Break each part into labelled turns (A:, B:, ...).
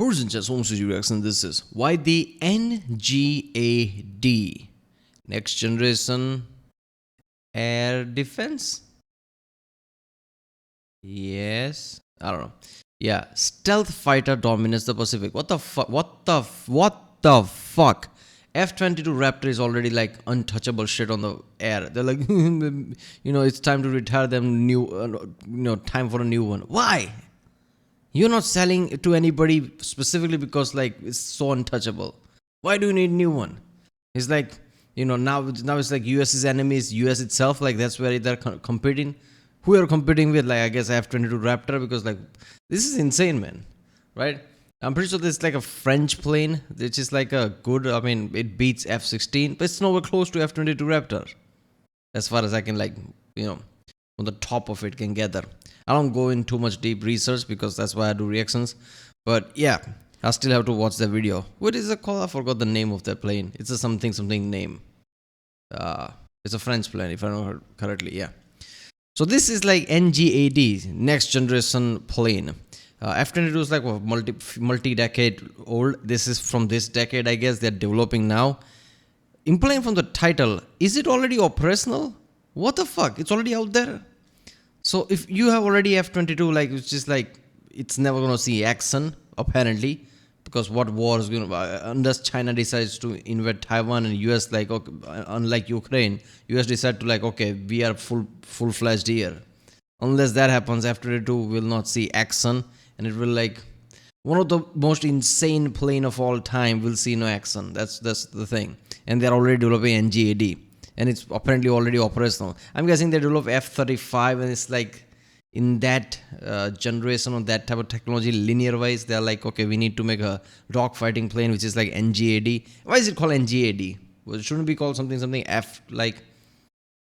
A: Horizontal Home Studio Reaction. This is why the NGAD, Next Generation Air Defense. Yes, I don't know. Yeah, stealth fighter dominates the Pacific. What the fuck? What the fuck? F-22 Raptor is already like untouchable shit on the air. They're like, it's time to retire them. Time for a new one. Why? You're not selling it to anybody specifically because like it's so untouchable. Why do you need a new one? It's like, now it's like US's enemies, US itself. Like that's where they're competing. Who are competing with? Like I guess F-22 Raptor, because like this is insane, man. Right? I'm pretty sure this is like a French plane, which is like a good. I mean, it beats F-16, but it's nowhere close to F-22 Raptor, as far as I can on the top of it can gather. I don't go in too much deep research because that's why I do reactions. But yeah, I still have to watch the video. What is it called? I forgot the name of that plane. It's a something name. It's a French plane, if I know correctly. Yeah. So this is like NGAD, Next Generation Plane. F-22 is like multi-decade old. This is from this decade, I guess. They're developing now. Implying from the title, is it already operational? What the fuck? It's already out there. So if you have already F-22, like it's just like it's never gonna see action apparently, because what war is gonna unless China decides to invade Taiwan and US like okay, unlike Ukraine, US decide to like okay we are full-fledged here. Unless that happens, F-22 will not see action, and it will like one of the most insane plane of all time will see no action. That's the thing, and they're already developing NGAD. And it's apparently already operational. I'm guessing they develop F-35 and it's like in that generation of that type of technology, linear wise, they're like, okay, we need to make a dogfighting plane, which is like NGAD. Why is it called NGAD? Well, it shouldn't be called something F, like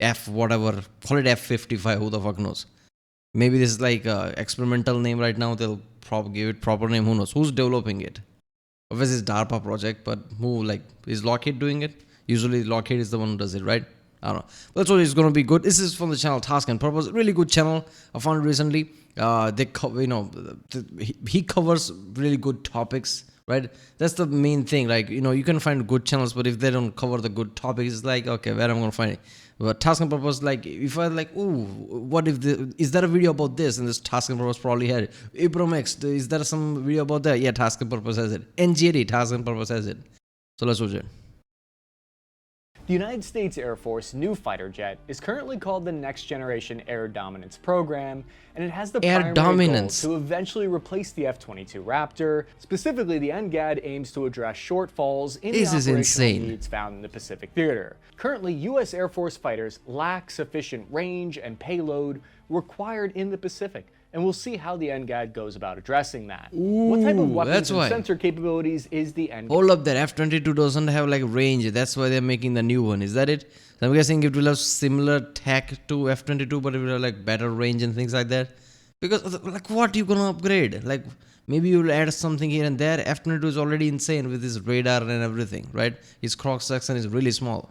A: F whatever. Call it F-55, who the fuck knows? Maybe this is like a experimental name right now. They'll probably give it proper name. Who knows? Who's developing it? Obviously, it's DARPA project, but who is Lockheed doing it? Usually Lockheed is the one who does it, right? I don't know. But that's what it's going to be good. This is from the channel Task and Purpose. Really good channel. I found it recently. They he covers really good topics, right? That's the main thing. Like, you can find good channels, but if they don't cover the good topics, it's like, okay, where am I going to find it? But Task and Purpose, like, if I like, ooh, what if is there a video about this? And this Task and Purpose probably had it. Abrams-X, is there some video about that? Yeah, Task and Purpose has it. NGAD, Task and Purpose has it. So let's watch it.
B: The United States Air Force new fighter jet is currently called the Next Generation Air Dominance Program, and it has the primary goal to eventually replace the F-22 Raptor. Specifically, the NGAD aims to address shortfalls in the operational needs found in the Pacific Theater. Currently, U.S. Air Force fighters lack sufficient range and payload required in the Pacific, and we'll see how the NGAD goes about addressing that. What type of weapons and sensor capabilities is the NGAD?
A: Hold up, that F-22 doesn't have like range. That's why they're making the new one. Is that it? So I'm guessing it will have similar tech to F-22, but it will have like better range and things like that. Because like what you gonna upgrade? Like maybe you'll add something here and there. F-22 is already insane with his radar and everything, right? His cross section is really small.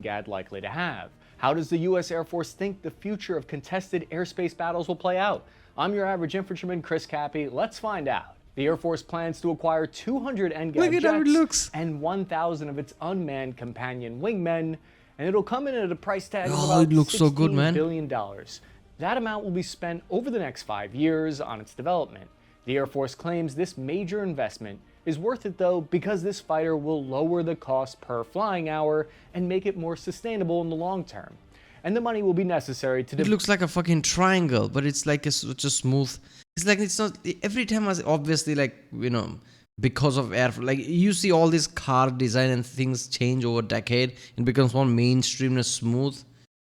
B: NGAD likely to have. How does the U.S. Air Force think the future of contested airspace battles will play out? I'm your average infantryman, Chris Cappy. Let's find out. The Air Force plans to acquire 200 NGAD jets and 1,000 of its unmanned companion wingmen, and it'll come in at a price tag of about $16 billion. That amount will be spent over the next 5 years on its development. The Air Force claims this major investment is worth it though because this fighter will lower the cost per flying hour and make it more sustainable in the long term. And the money will be necessary to...
A: It looks like a fucking triangle, but it's like such a smooth... It's like it's not... Every time, obviously, like, because of air... Like, you see all this car design and things change over a decade. It becomes more mainstream and smooth.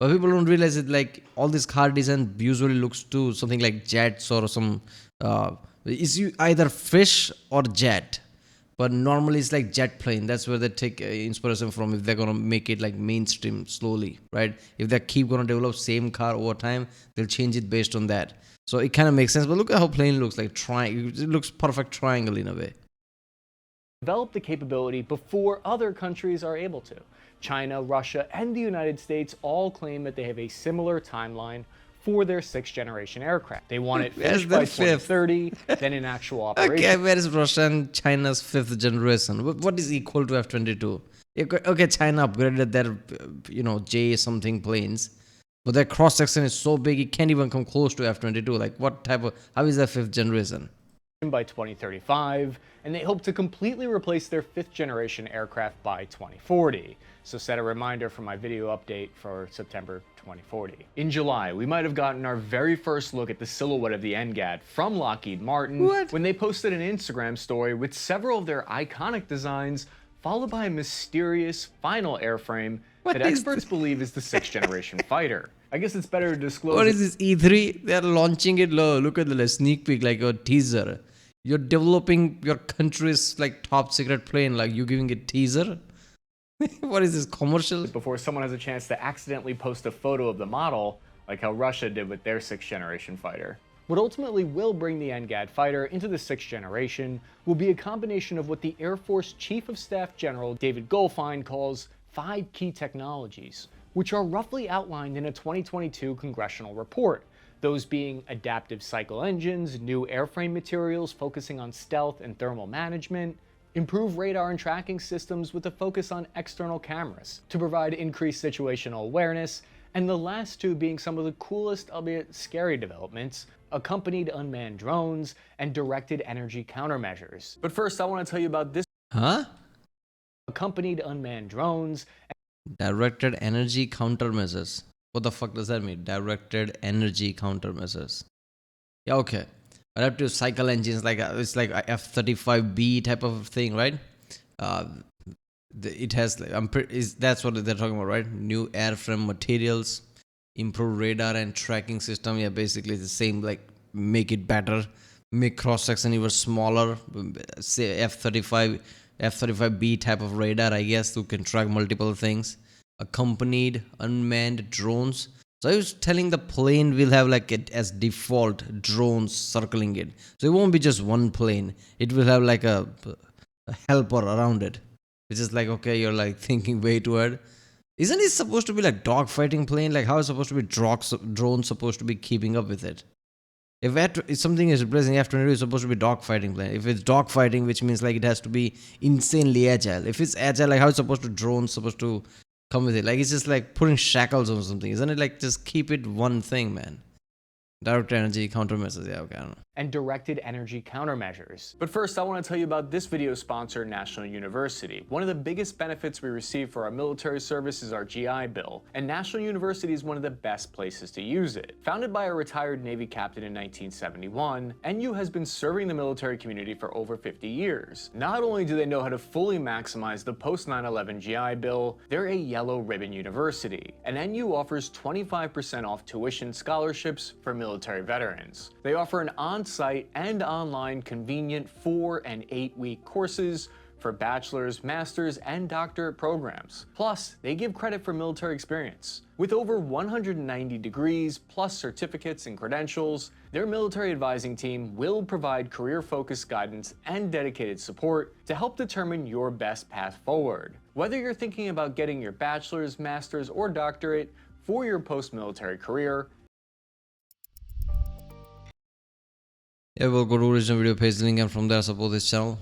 A: But people don't realize it, like, all this car design usually looks to something like jets or some... It's either fish or jet. But normally it's like jet plane. That's where they take inspiration from if they're going to make it like mainstream slowly, right? If they keep going to develop same car over time, they'll change it based on that. So it kind of makes sense. But look at how plane looks like. It looks perfect triangle in a way.
B: Develop the capability before other countries are able to. China, Russia, and the United States all claim that they have a similar timeline for their 6th generation aircraft. They want it
A: Where's
B: finished
A: their
B: by
A: fifth?
B: 2030, then in actual operation.
A: Okay, where is Russia and China's 5th generation? What is equal to F-22? Okay, China upgraded their, J something planes, but their cross section is so big it can't even come close to F-22. Like, how is that 5th generation?
B: By 2035, and they hope to completely replace their 5th generation aircraft by 2040. So set a reminder for my video update for September 2040. In July, we might have gotten our very first look at the silhouette of the NGAD from Lockheed Martin when they posted an Instagram story with several of their iconic designs, followed by a mysterious final airframe that experts believe is the 6th generation fighter. I guess it's better to disclose.
A: What is this E3? They're launching it. Look at the sneak peek, like a teaser. You're developing your country's like top secret plane, like you giving it teaser. What is this commercial?
B: Before someone has a chance to accidentally post a photo of the model, like how Russia did with their 6th generation fighter. What ultimately will bring the NGAD fighter into the 6th generation will be a combination of what the Air Force Chief of Staff General David Goldfein calls 5 key technologies, which are roughly outlined in a 2022 congressional report. Those being adaptive cycle engines, new airframe materials focusing on stealth and thermal management, improve radar and tracking systems with a focus on external cameras to provide increased situational awareness, and the last 2 being some of the coolest, albeit scary developments, accompanied unmanned drones and directed energy countermeasures. But first, I want to tell you about this. Accompanied unmanned drones.
A: Directed energy countermeasures. What the fuck does that mean? Directed energy countermeasures. Yeah, okay. Adaptive cycle engines, it's like a F-35B type of thing, right? It has, that's what they're talking about, right? New airframe materials, improve radar and tracking system. Yeah, basically it's the same, like make it better, make cross section even smaller. Say F-35B type of radar, I guess, who can track multiple things. Accompanied unmanned drones. So I was telling the plane will have like it as default drones circling it. So it won't be just one plane. It will have like a helper around it, which is like, okay, you're like thinking way too hard. Isn't it supposed to be like dogfighting plane? Like how is supposed to be drone supposed to be keeping up with it? If something is replacing F-22, it's supposed to be dogfighting plane. If it's dogfighting, which means like it has to be insanely agile. If it's agile, like how is supposed to drones supposed to come with it? Like it's just like putting shackles on something, isn't it? Like just keep it one thing, man. Direct energy countermeasures, yeah, okay, I don't know.
B: And directed energy countermeasures. But first, I want to tell you about this video sponsor, National University. One of the biggest benefits we receive for our military service is our GI Bill, and National University is one of the best places to use it. Founded by a retired Navy captain in 1971, NU has been serving the military community for over 50 years. Not only do they know how to fully maximize the post-9/11 GI Bill, they're a yellow ribbon university, and NU offers 25% off tuition scholarships for military veterans. They offer an on-site and online convenient 4- and 8-week courses for bachelor's, master's, and doctorate programs. Plus, they give credit for military experience. With over 190 degrees, plus certificates and credentials, their military advising team will provide career-focused guidance and dedicated support to help determine your best path forward. Whether you're thinking about getting your bachelor's, master's, or doctorate for your post-military career,
A: yeah, we'll go to original video page link and from there support this channel.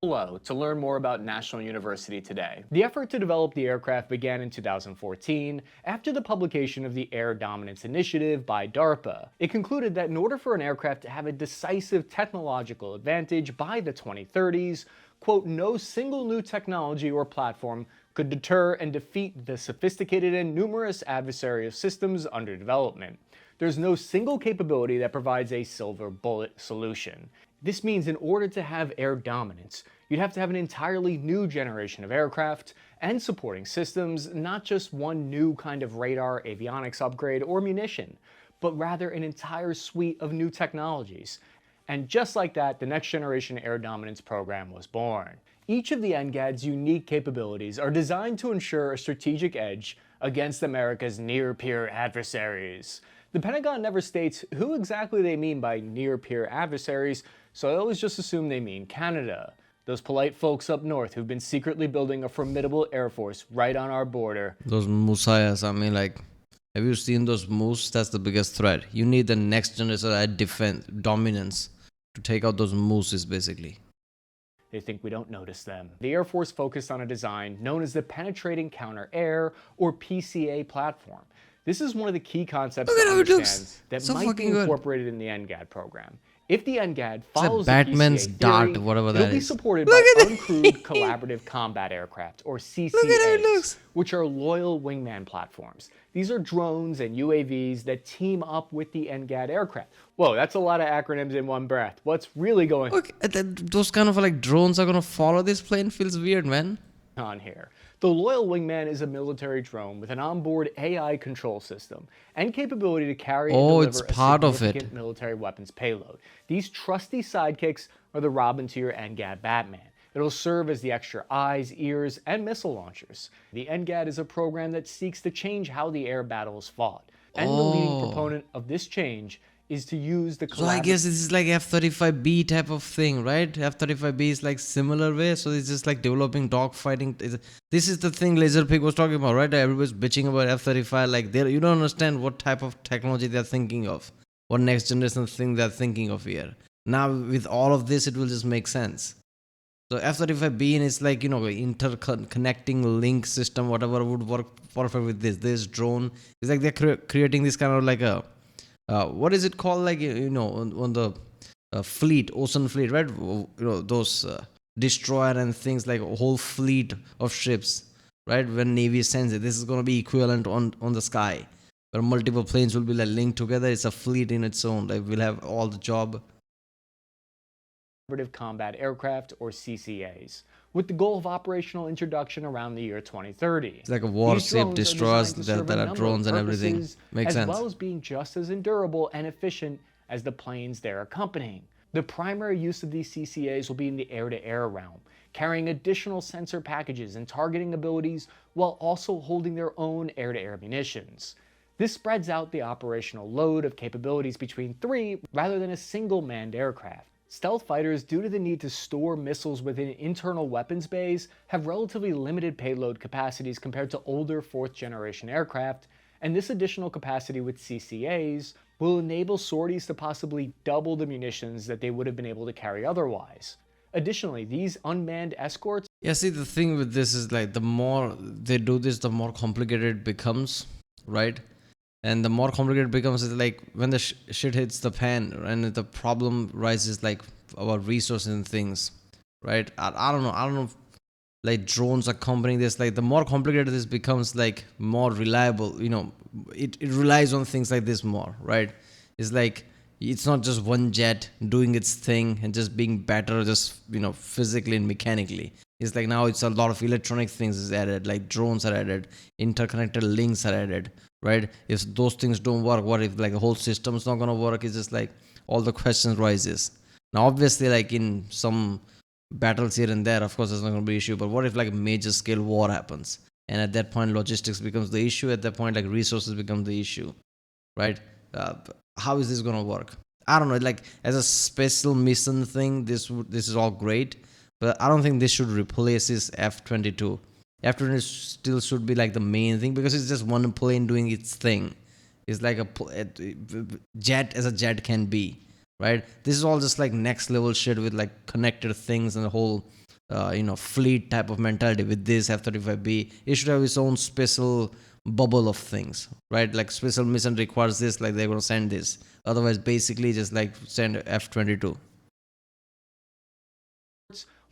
B: Below to learn more about National University today. The effort to develop the aircraft began in 2014 after the publication of the Air Dominance Initiative by DARPA. It concluded that in order for an aircraft to have a decisive technological advantage by the 2030s, quote, no single new technology or platform could deter and defeat the sophisticated and numerous adversarial systems under development. There's no single capability that provides a silver bullet solution. This means in order to have air dominance, you'd have to have an entirely new generation of aircraft and supporting systems, not just one new kind of radar, avionics upgrade, or munition, but rather an entire suite of new technologies. And just like that, the Next Generation Air Dominance program was born. Each of the NGAD's unique capabilities are designed to ensure a strategic edge against America's near-peer adversaries. The Pentagon never states who exactly they mean by near-peer adversaries, so I always just assume they mean Canada. Those polite folks up north who've been secretly building a formidable air force right on our border.
A: Those Musayas, I mean, like, Have you seen those moose? That's the biggest threat. You need the next generation at defense dominance to take out those mooses, basically.
B: They think we don't notice them. The Air Force focused on a design known as the Penetrating Counter-Air, or PCA platform. This is one of the key concepts to understand that
A: so
B: might be
A: good.
B: incorporated in the NGAD program. If the NGAD follows
A: like Batman's
B: the PCA
A: dart,
B: theory,
A: whatever that
B: it'll be
A: is.
B: supported
A: Look
B: by
A: at
B: uncrewed collaborative combat aircraft, or CCAs, which are loyal wingman platforms. These are drones and UAVs that team up with the NGAD aircraft. Whoa, that's a lot of acronyms in one breath. What's really going
A: Those kind of like drones are gonna follow this plane feels weird, man.
B: on here? The Loyal Wingman is a military drone with an onboard AI control system and capability to carry and deliver
A: it's
B: a
A: part of
B: significant
A: it.
B: military weapons payload. These trusty sidekicks are the Robin to your NGAD Batman. It'll serve as the extra eyes, ears, and missile launchers. The NGAD is a program that seeks to change how the air battle is fought. And the leading proponent of this change is to use the
A: So I guess this is like F-35B type of thing, right? F-35B is like similar way, so it's just like developing dogfighting. This is the thing Laserpig was talking about, right? Everybody's bitching about F-35, like you don't understand what type of technology they're thinking of, what next generation thing they're thinking of here. Now with all of this, it will just make sense. So F-35B is like, interconnecting link system, whatever would work perfect with this drone. It's like they're creating this kind of like a what is it called, like on the fleet, ocean fleet, right? Those destroyer and things, like a whole fleet of ships, right? When Navy sends it, this is going to be equivalent on the sky, where multiple planes will be like linked together. It's a fleet in its own, like we'll have all the job.
B: Combat Aircraft, or CCAs, with the goal of operational introduction around the year 2030.
A: It's like a warship, destroyers that are drones and everything. Makes sense.
B: As well as being just as endurable and efficient as the planes they're accompanying. The primary use of these CCAs will be in the air-to-air realm, carrying additional sensor packages and targeting abilities while also holding their own air-to-air munitions. This spreads out the operational load of capabilities between 3 rather than a single manned aircraft. Stealth fighters, due to the need to store missiles within internal weapons bays, have relatively limited payload capacities compared to older 4th generation aircraft, and this additional capacity with CCAs will enable sorties to possibly double the munitions that they would have been able to carry otherwise. Additionally, these unmanned escorts...
A: Yeah, see, the thing with this is like the more they do this, the more complicated it becomes, right? And the more complicated it becomes, is like when the shit hits the pan and the problem rises, like about resources and things, right? I don't know if, like, drones accompanying this, like the more complicated this becomes, like more reliable, it relies on things like this more, right? It's like it's not just one jet doing its thing and just being better, just physically and mechanically. It's like now it's a lot of electronic things is added, like drones are added, interconnected links are added, right? If those things don't work, what if like the whole system's not gonna work? It's just like all the questions rises. Now obviously, like in some battles here and there, of course there's not gonna be issue, but what if like a major scale war happens, and at that point logistics becomes the issue, at that point like resources become the issue, right? How is this gonna work? I don't know, like as a special mission thing, this is all great, but I don't think this should replace this F-22. F-22 still should be like the main thing, because it's just one plane doing its thing. It's like a jet as a jet can be, right? This is all just like next level shit with like connected things and the whole fleet type of mentality. With this F-35B, it should have its own special bubble of things, right? Like special mission requires this, like they're gonna send this. Otherwise, basically just like send F-22.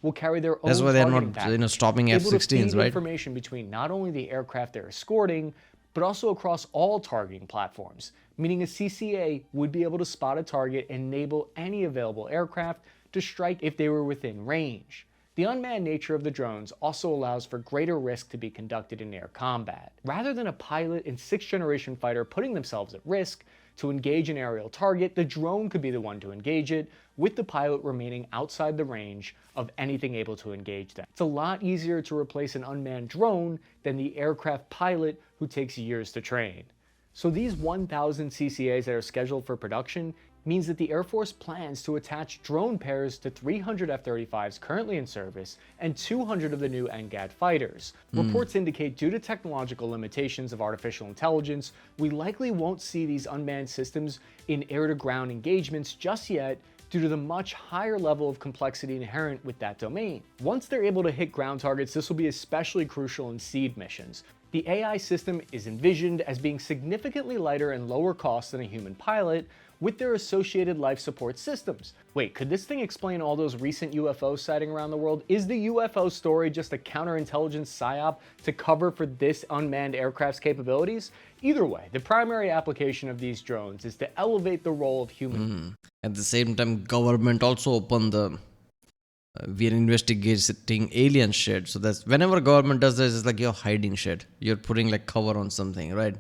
B: Will carry their own.
A: That's why they're not stopping F-16s, right?
B: Information between not only the aircraft they're escorting, but also across all targeting platforms, meaning a CCA would be able to spot a target and enable any available aircraft to strike if they were within range. The unmanned nature of the drones also allows for greater risk to be conducted in air combat. Rather than a pilot and 6th generation fighter putting themselves at risk to engage an aerial target, the drone could be the one to engage it, with the pilot remaining outside the range of anything able to engage them. It's a lot easier to replace an unmanned drone than the aircraft pilot who takes years to train. So these 1,000 CCAs that are scheduled for production means that the Air Force plans to attach drone pairs to 300 F-35s currently in service and 200 of the new NGAD fighters. Reports indicate due to technological limitations of artificial intelligence, we likely won't see these unmanned systems in air-to-ground engagements just yet, due to the much higher level of complexity inherent with that domain. Once they're able to hit ground targets, this will be especially crucial in SEAD missions. The AI system is envisioned as being significantly lighter and lower cost than a human pilot, with their associated life support systems. Wait, could this thing explain all those recent UFO sighting around the world? Is the UFO story just a counterintelligence psyop to cover for this unmanned aircraft's capabilities? Either way, the primary application of these drones is to elevate the role of human.
A: At the same time, government also opened the we are investigating alien shit. So that's whenever government does this, it's like you're hiding shit. You're putting like cover on something, right?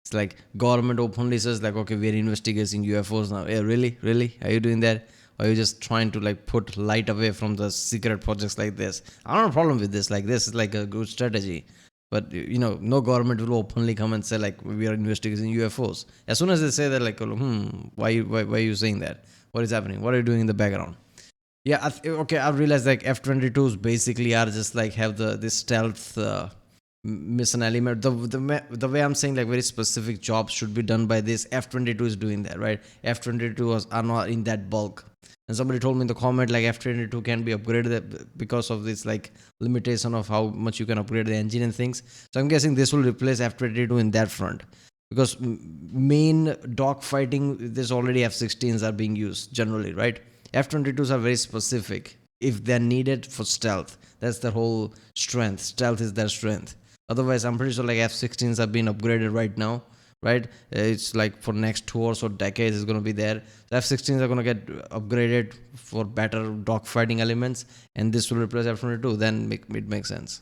A: It's like government openly says like, okay, we're investigating UFOs now. Yeah, really? Really? Are you doing that? Or are you just trying to like put light away from the secret projects like this? I don't have a problem with this. Like this is like a good strategy. But you know, no government will openly come and say like we are investigating UFOs. As soon as they say that, like, why are you saying that? What is happening? What are you doing in the background? Yeah, okay. I realized like F-22s basically are just like have this stealth mission element. The way I'm saying like very specific jobs should be done by this. F-22 is doing that, right? F-22s are not in that bulk. And somebody told me in the comment like F-22 can be upgraded because of this like limitation of how much you can upgrade the engine and things. So I'm guessing this will replace F-22 in that front. Because main dogfighting, there's already F-16s are being used generally, right? F-22s are very specific. If they're needed for stealth, that's their whole strength. Stealth is their strength. Otherwise, I'm pretty sure like F-16s are being upgraded right now, right? It's like for next 2 or so decades it's going to be there. The F-16s are going to get upgraded for better dogfighting elements, and this will replace F-22. Then it makes sense.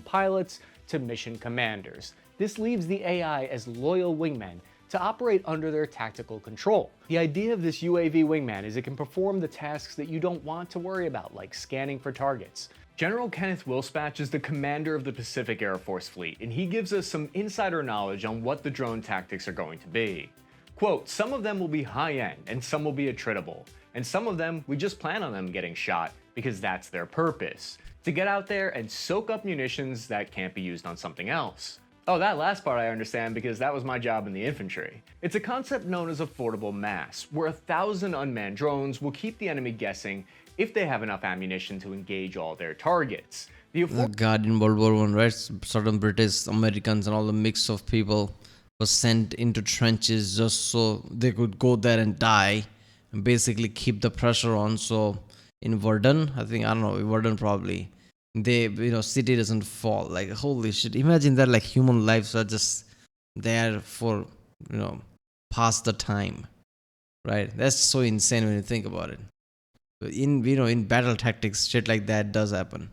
B: Pilots to mission commanders. This leaves the AI as loyal wingmen to operate under their tactical control. The idea of this UAV wingman is it can perform the tasks that you don't want to worry about, like scanning for targets. General Kenneth Wilspatch is the commander of the Pacific Air Force Fleet, and he gives us some insider knowledge on what the drone tactics are going to be. Quote, some of them will be high-end, and some will be attritable, and some of them we just plan on them getting shot because that's their purpose, to get out there and soak up munitions that can't be used on something else. Oh, that last part I understand because that was my job in the infantry. It's a concept known as affordable mass, where 1,000 unmanned drones will keep the enemy guessing if they have enough ammunition to engage all their targets.
A: God, in World War I, right? Certain British, Americans, and all the mix of people was sent into trenches just so they could go there and die and basically keep the pressure on. So in Verdun, Verdun probably, city doesn't fall. Like, holy shit, imagine that, like, human lives are just there for, pass the time, right? That's so insane when you think about it. In battle tactics, shit like that does happen.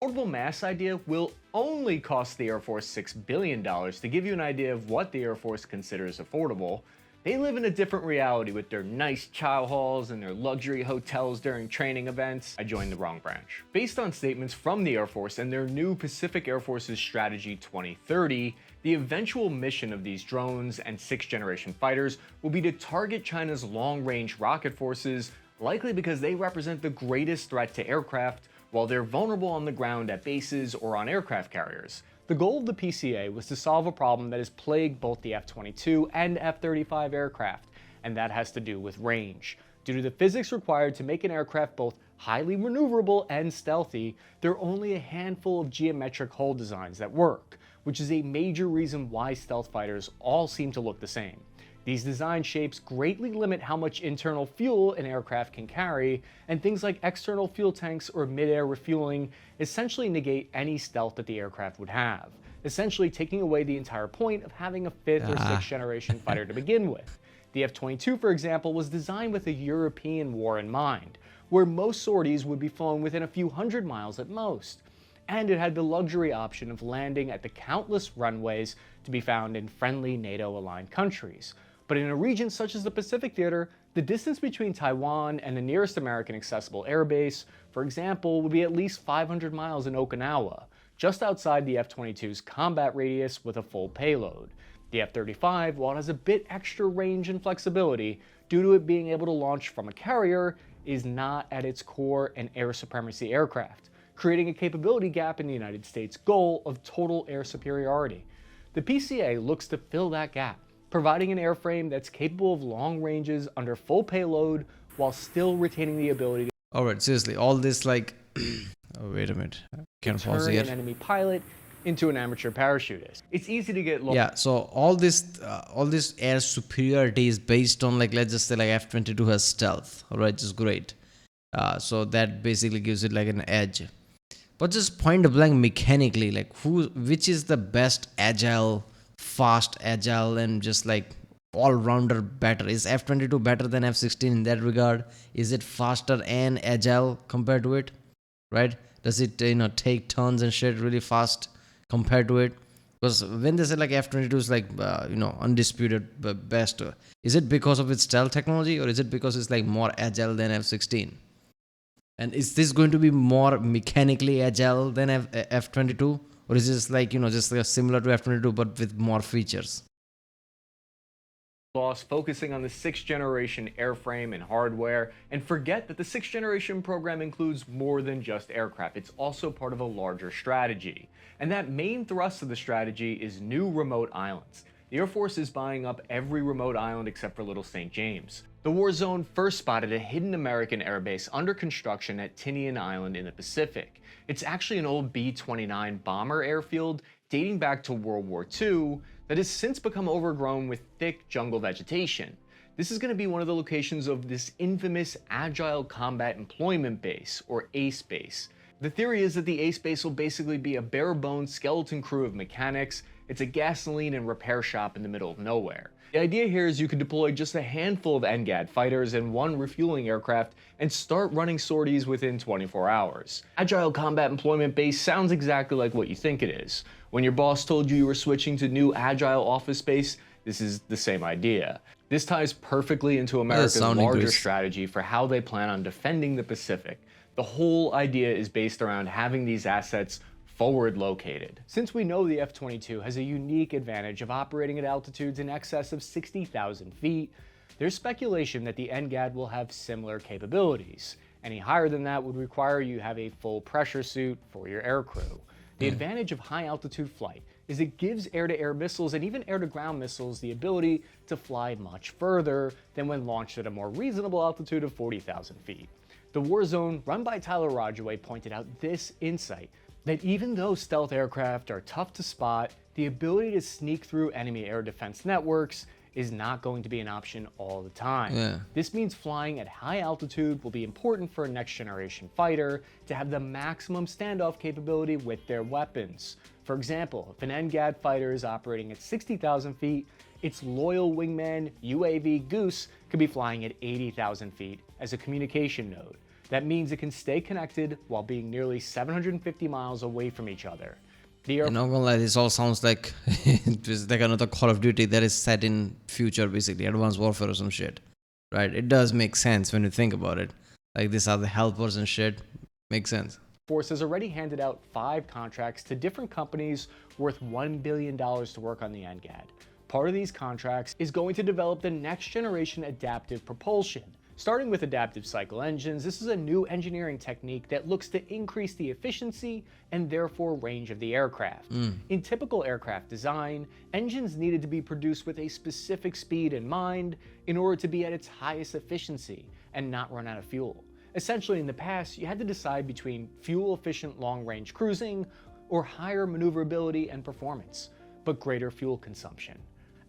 B: Affordable mass idea will only cost the Air Force $6 billion. To give you an idea of what the Air Force considers affordable, they live in a different reality with their nice chow halls and their luxury hotels during training events. I joined the wrong branch. Based on statements from the Air Force and their new Pacific Air Force's Strategy 2030, the eventual mission of these drones and 6th-generation fighters will be to target China's long-range rocket forces, likely because they represent the greatest threat to aircraft, while they're vulnerable on the ground at bases or on aircraft carriers. The goal of the PCA was to solve a problem that has plagued both the F-22 and F-35 aircraft, and that has to do with range. Due to the physics required to make an aircraft both highly maneuverable and stealthy, there are only a handful of geometric hull designs that work, which is a major reason why stealth fighters all seem to look the same. These design shapes greatly limit how much internal fuel an aircraft can carry, and things like external fuel tanks or mid-air refueling essentially negate any stealth that the aircraft would have, essentially taking away the entire point of having a 5th or 6th generation fighter to begin with. The F-22, for example, was designed with a European war in mind, where most sorties would be flown within a few hundred miles at most. And it had the luxury option of landing at the countless runways to be found in friendly NATO-aligned countries. But in a region such as the Pacific Theater, the distance between Taiwan and the nearest American accessible airbase, for example, would be at least 500 miles in Okinawa, just outside the F-22's combat radius with a full payload. The F-35, while it has a bit extra range and flexibility, due to it being able to launch from a carrier, is not at its core an air supremacy aircraft, creating a capability gap in the United States' goal of total air superiority. The PCA looks to fill that gap, providing an airframe that's capable of long ranges under full payload while still retaining the ability to
A: Alright, seriously, all this like oh, wait a minute. Can pause
B: turn
A: here.
B: an enemy pilot into an amateur parachutist. It's easy to get lost.
A: Yeah, so all this air superiority is based on, like, let's just say like F-22 has stealth, alright, which is great. So that basically gives it like an edge. But just point blank mechanically, like which is the best agile, fast agile, and just like all-rounder better? Is F-22 better than F-16 in that regard? Is it faster and agile compared to it? Right? Does it take turns and shit really fast compared to it? Because when they say like F-22 is like undisputed best, is it because of its stealth technology, or is it because it's like more agile than F-16? And is this going to be more mechanically agile than F-22, or is this like just like similar to F-22 but with more features?
B: Focusing on the 6th generation airframe and hardware, and forget that the 6th generation program includes more than just aircraft. It's also part of a larger strategy. And that main thrust of the strategy is new remote islands. The Air Force is buying up every remote island except for Little St. James. The war zone first spotted a hidden American airbase under construction at Tinian Island in the Pacific. It's actually an old B-29 bomber airfield dating back to World War II that has since become overgrown with thick jungle vegetation. This is going to be one of the locations of this infamous Agile Combat Employment Base, or ACE base. The theory is that the ACE base will basically be a bare-bones skeleton crew of mechanics. It's a gasoline and repair shop in the middle of nowhere. The idea here is you could deploy just a handful of NGAD fighters and one refueling aircraft and start running sorties within 24 hours. Agile Combat Employment Base sounds exactly like what you think it is. When your boss told you were switching to new Agile office space, this is the same idea. This ties perfectly into America's larger strategy for how they plan on defending the Pacific. The whole idea is based around having these assets forward located. Since we know the F-22 has a unique advantage of operating at altitudes in excess of 60,000 feet, there's speculation that the NGAD will have similar capabilities. Any higher than that would require you have a full pressure suit for your aircrew. The advantage of high altitude flight is it gives air-to-air missiles and even air-to-ground missiles the ability to fly much further than when launched at a more reasonable altitude of 40,000 feet. The War Zone, run by Tyler Rodgeway, pointed out this insight, that even though stealth aircraft are tough to spot, the ability to sneak through enemy air defense networks is not going to be an option all the time. This means flying at high altitude will be important for a next generation fighter to have the maximum standoff capability with their weapons. For example, if an NGAD fighter is operating at 60,000 feet, its loyal wingman UAV Goose could be flying at 80,000 feet as a communication node. That means it can stay connected while being nearly 750 miles away from each other.
A: I'm not gonna lie, this all sounds like it's like another Call of Duty that is set in future, basically, Advanced Warfare or some shit. Right? It does make sense when you think about it. Like, these are the helpers and shit. Makes sense.
B: Force has already handed out 5 contracts to different companies worth $1 billion to work on the NGAD. Part of these contracts is going to develop the next generation adaptive propulsion. Starting with adaptive cycle engines, this is a new engineering technique that looks to increase the efficiency and therefore range of the aircraft. In typical aircraft design, engines needed to be produced with a specific speed in mind in order to be at its highest efficiency and not run out of fuel. Essentially, in the past, you had to decide between fuel-efficient long-range cruising or higher maneuverability and performance, but greater fuel consumption.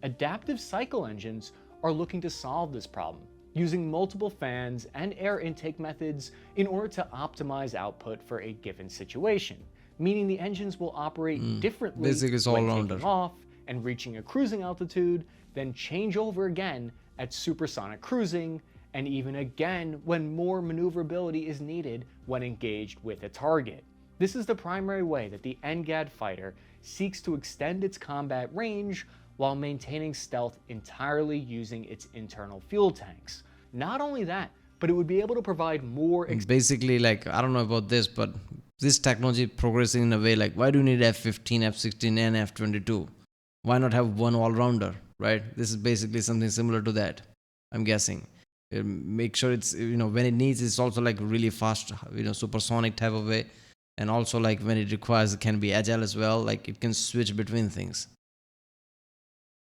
B: Adaptive cycle engines are looking to solve this problem, using multiple fans and air intake methods in order to optimize output for a given situation, meaning the engines will operate differently when taking off and reaching a cruising altitude, then change over again at supersonic cruising, and even again when more maneuverability is needed when engaged with a target. This is the primary way that the NGAD fighter seeks to extend its combat range while maintaining stealth entirely using its internal fuel tanks. Not only that, but it would be able to provide more...
A: Basically, like, I don't know about this, but this technology progressing in a way like, why do you need F-15, F-16 and F-22? Why not have one all-rounder, right? This is basically something similar to that. I'm guessing. Make sure it's, when it needs, it's also like really fast, supersonic type of way. And also like when it requires, it can be agile as well. Like it can switch between things.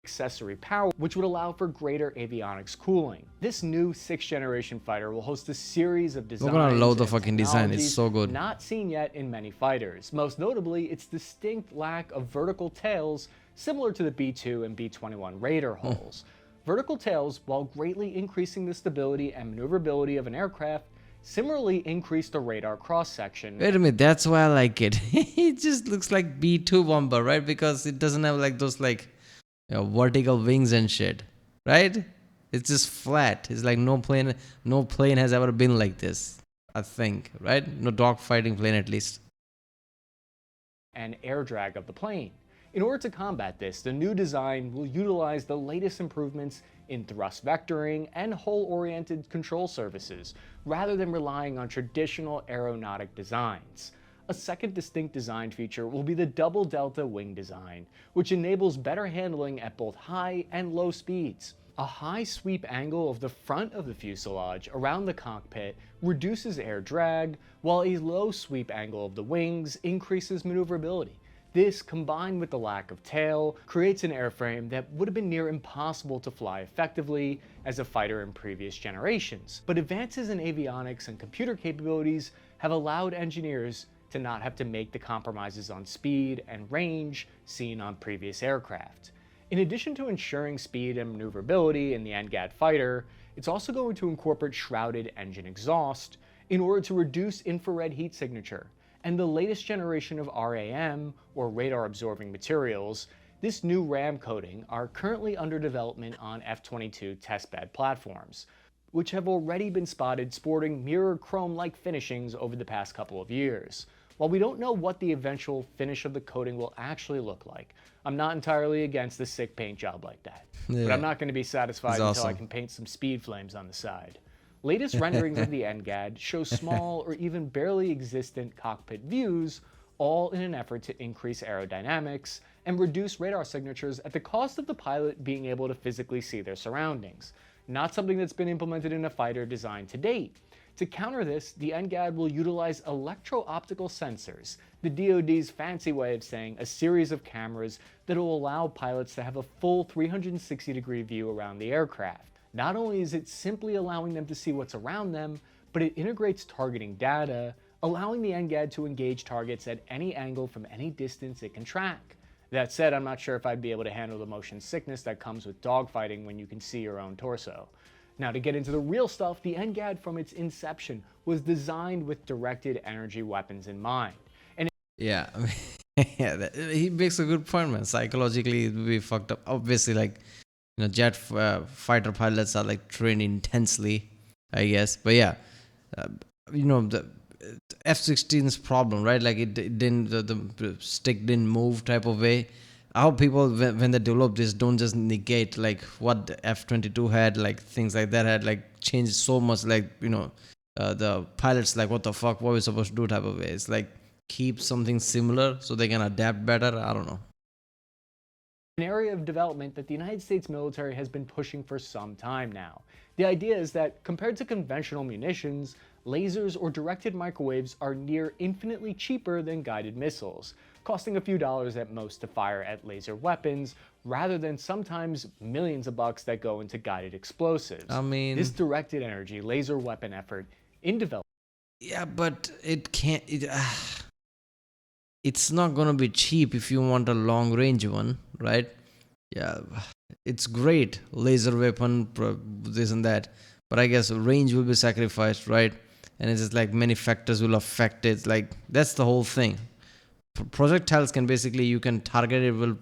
B: Accessory power, which would allow for greater avionics cooling. This new 6th generation fighter will host a series of designs
A: We're gonna love the
B: and
A: fucking design. It's
B: technologies
A: so good.
B: not seen yet in many fighters. Most notably, its distinct lack of vertical tails, similar to the B-2 and B-21 Raider hulls. Vertical tails, while greatly increasing the stability and maneuverability of an aircraft, similarly increase the radar cross-section.
A: Wait a minute, that's why I like it. It just looks like B-2 bomber, right? Because it doesn't have like those like vertical wings and shit, right? It's just flat. It's like no plane has ever been like this, I think, right? No dogfighting plane, at least.
B: And air drag of the plane. In order to combat this, the new design will utilize the latest improvements in thrust vectoring and hull-oriented control services, rather than relying on traditional aeronautic designs. A second distinct design feature will be the double delta wing design, which enables better handling at both high and low speeds. A high sweep angle of the front of the fuselage around the cockpit reduces air drag, while a low sweep angle of the wings increases maneuverability. This, combined with the lack of tail, creates an airframe that would have been near impossible to fly effectively as a fighter in previous generations. But advances in avionics and computer capabilities have allowed engineers to not have to make the compromises on speed and range seen on previous aircraft. In addition to ensuring speed and maneuverability in the NGAD fighter, it's also going to incorporate shrouded engine exhaust in order to reduce infrared heat signature. And the latest generation of RAM, or radar absorbing materials, this new RAM coating are currently under development on F-22 testbed platforms, which have already been spotted sporting mirror chrome-like finishings over the past couple of years. While we don't know what the eventual finish of the coating will actually look like, I'm not entirely against a sick paint job like that.
A: Yeah.
B: But I'm not going to be satisfied until
A: awesome.
B: I can paint some speed flames on the side. Latest renderings of the NGAD show small or even barely existent cockpit views, all in an effort to increase aerodynamics and reduce radar signatures at the cost of the pilot being able to physically see their surroundings. Not something that's been implemented in a fighter design to date. To counter this, the NGAD will utilize electro-optical sensors, the DoD's fancy way of saying a series of cameras that will allow pilots to have a full 360-degree view around the aircraft. Not only is it simply allowing them to see what's around them, but it integrates targeting data, allowing the NGAD to engage targets at any angle from any distance it can track. That said, I'm not sure if I'd be able to handle the motion sickness that comes with dogfighting when you can see your own torso. Now, to get into the real stuff, the NGAD from its inception was designed with directed energy weapons in mind. And
A: Yeah, yeah, he makes a good point, man. Psychologically, it would be fucked up. Obviously, like, jet fighter pilots are like trained intensely, I guess. But yeah, the F-16's problem, right? Like it didn't, the stick didn't move type of way. I hope people, when they develop this, don't just negate like what the F-22 had, like things like that had like changed so much. Like the pilots like, what the fuck, what are we supposed to do type of way. It's like keep something similar so they can adapt better. I don't know.
B: An area of development that the United States military has been pushing for some time now. The idea is that compared to conventional munitions, lasers or directed microwaves are near infinitely cheaper than guided missiles, costing a few dollars at most to fire at laser weapons, rather than sometimes millions of bucks that go into guided explosives.
A: I mean,
B: this directed energy laser weapon effort in development.
A: Yeah, but it can't. It's not gonna be cheap if you want a long range one, right? Yeah, it's great laser weapon, this and that, but I guess range will be sacrificed, right? And it's just like many factors will affect it. Like that's the whole thing. Projectiles can basically, you can target it, will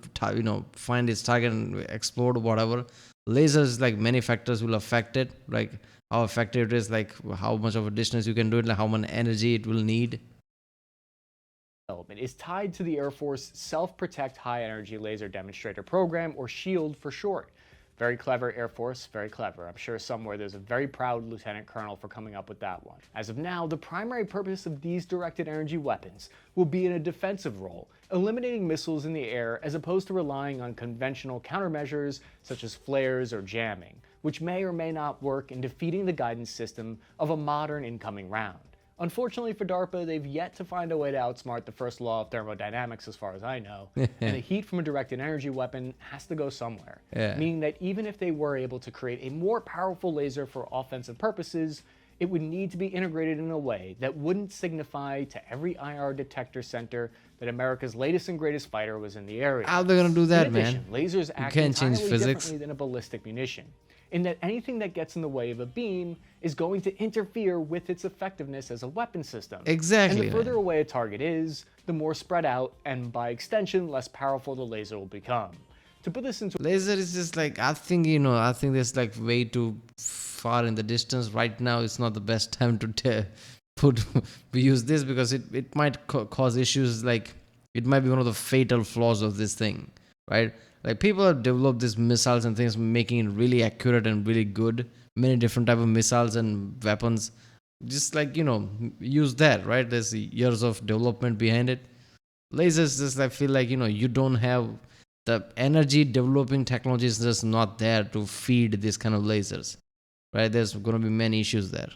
A: find its target and explode whatever. Lasers, like many factors will affect it, like how effective it is, like how much of a distance you can do it, like how much energy it will need.
B: Development is tied to the Air Force Self-Protect High Energy Laser Demonstrator Program, or SHIELD for short. Very clever, Air Force, very clever. I'm sure somewhere there's a very proud lieutenant colonel for coming up with that one. As of now, the primary purpose of these directed energy weapons will be in a defensive role, eliminating missiles in the air as opposed to relying on conventional countermeasures such as flares or jamming, which may or may not work in defeating the guidance system of a modern incoming round. Unfortunately for DARPA, they've yet to find a way to outsmart the first law of thermodynamics as far as I know, and the heat from a directed energy weapon has to go somewhere, meaning that even if they were able to create a more powerful laser for offensive purposes, it would need to be integrated in a way that wouldn't signify to every IR detector center that America's latest and greatest fighter was in the area.
A: How are they gonna do that,
B: in addition,
A: man?
B: Lasers act
A: can't change
B: entirely
A: physics.
B: differently than a ballistic munition, in that anything that gets in the way of a beam is going to interfere with its effectiveness as a weapon system.
A: Exactly,
B: And the further
A: man.
B: away a target is, the more spread out and by extension less powerful the laser will become. To put this into
A: Laser is just like, I think there's like way too far in the distance. Right now, it's not the best time to use this because it might cause issues. Like, it might be one of the fatal flaws of this thing, right? Like, people have developed these missiles and things, making it really accurate and really good. Many different type of missiles and weapons. Just like, use that, right? There's years of development behind it. Lasers, just I feel like, you don't have the energy developing technology is just not there to feed this kind of lasers, right? There's going to be many issues there.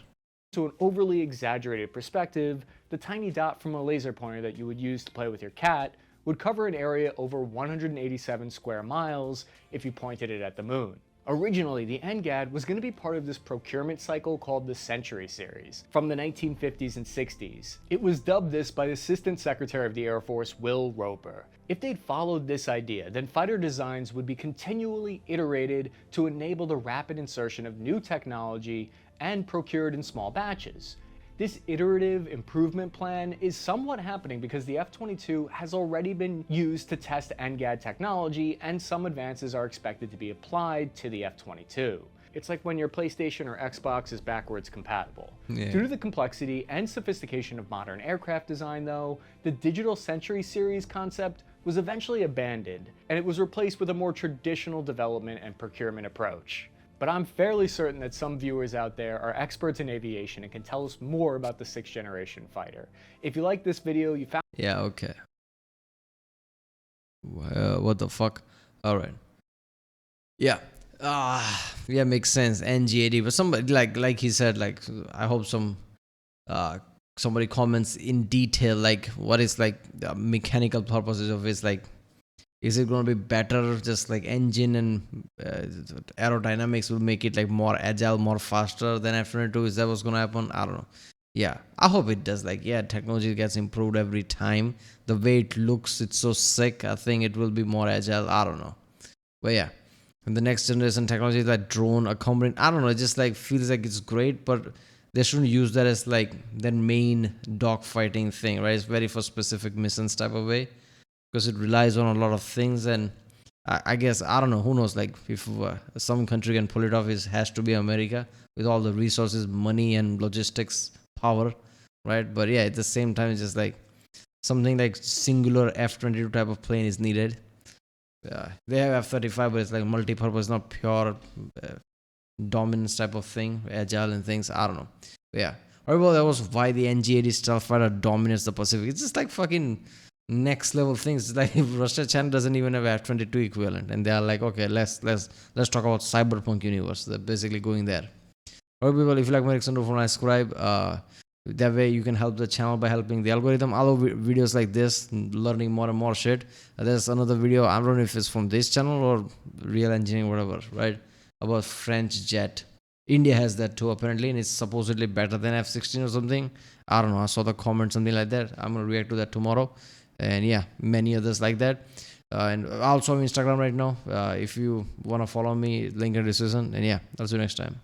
B: to an overly exaggerated perspective, the tiny dot from a laser pointer that you would use to play with your cat would cover an area over 187 square miles if you pointed it at the moon. Originally, the NGAD was going to be part of this procurement cycle called the Century Series from the 1950s and 60s. It was dubbed this by Assistant Secretary of the Air Force Will Roper. If they'd followed this idea, then fighter designs would be continually iterated to enable the rapid insertion of new technology and procured in small batches. This iterative improvement plan is somewhat happening because the F-22 has already been used to test NGAD technology, and some advances are expected to be applied to the F-22. It's like when your PlayStation or Xbox is backwards compatible.
A: Yeah.
B: Due to the complexity and sophistication of modern aircraft design, though, the Digital Century Series concept was eventually abandoned, and it was replaced with a more traditional development and procurement approach. But I'm fairly certain that some viewers out there are experts in aviation and can tell us more about the 6th generation fighter. If you like this video, you found
A: Yeah, okay. What the fuck? Alright. Yeah. Yeah, makes sense. NGAD. But somebody, like he said, like, I hope somebody comments in detail, like, what is, like, the mechanical purposes of it, like, is it going to be better, just like engine and aerodynamics will make it like more agile, more faster than F-22? Is that what's going to happen? I don't know. Yeah, I hope it does. Like, yeah, technology gets improved every time. The way it looks, it's so sick. I think it will be more agile. I don't know. But yeah, and the next generation technology like drone, accompanying, I don't know, it just like feels like it's great, but they shouldn't use that as like their main dogfighting thing, right? It's very for specific missions type of way, because it relies on a lot of things. And I guess, I don't know, who knows, like if some country can pull it off, it has to be America with all the resources, money and logistics power, right? But yeah, at the same time, it's just like something like singular F-22 type of plane is needed. They have F-35, but it's like multi-purpose, not pure dominance type of thing, agile and things. I don't know. But yeah. Alright, well, that was why the NGAD stealth fighter dominates the Pacific. It's just like fucking next level things. It's like Russia, China doesn't even have F-22 equivalent, and they are like, okay, let's talk about cyberpunk universe. They're basically going there. Alright, people, if you like my reaction, don't forget to subscribe. That way you can help the channel by helping the algorithm. I love videos like this, learning more and more shit. There's another video, I don't know if it's from this channel or Real Engineering, whatever, right? About French jet. India has that too, apparently, and it's supposedly better than F-16 or something. I don't know, I saw the comment, something like that. I'm going to react to that tomorrow. And yeah, many others like that. And also on Instagram right now. If you want to follow me, link in the description. And yeah, I'll see you next time.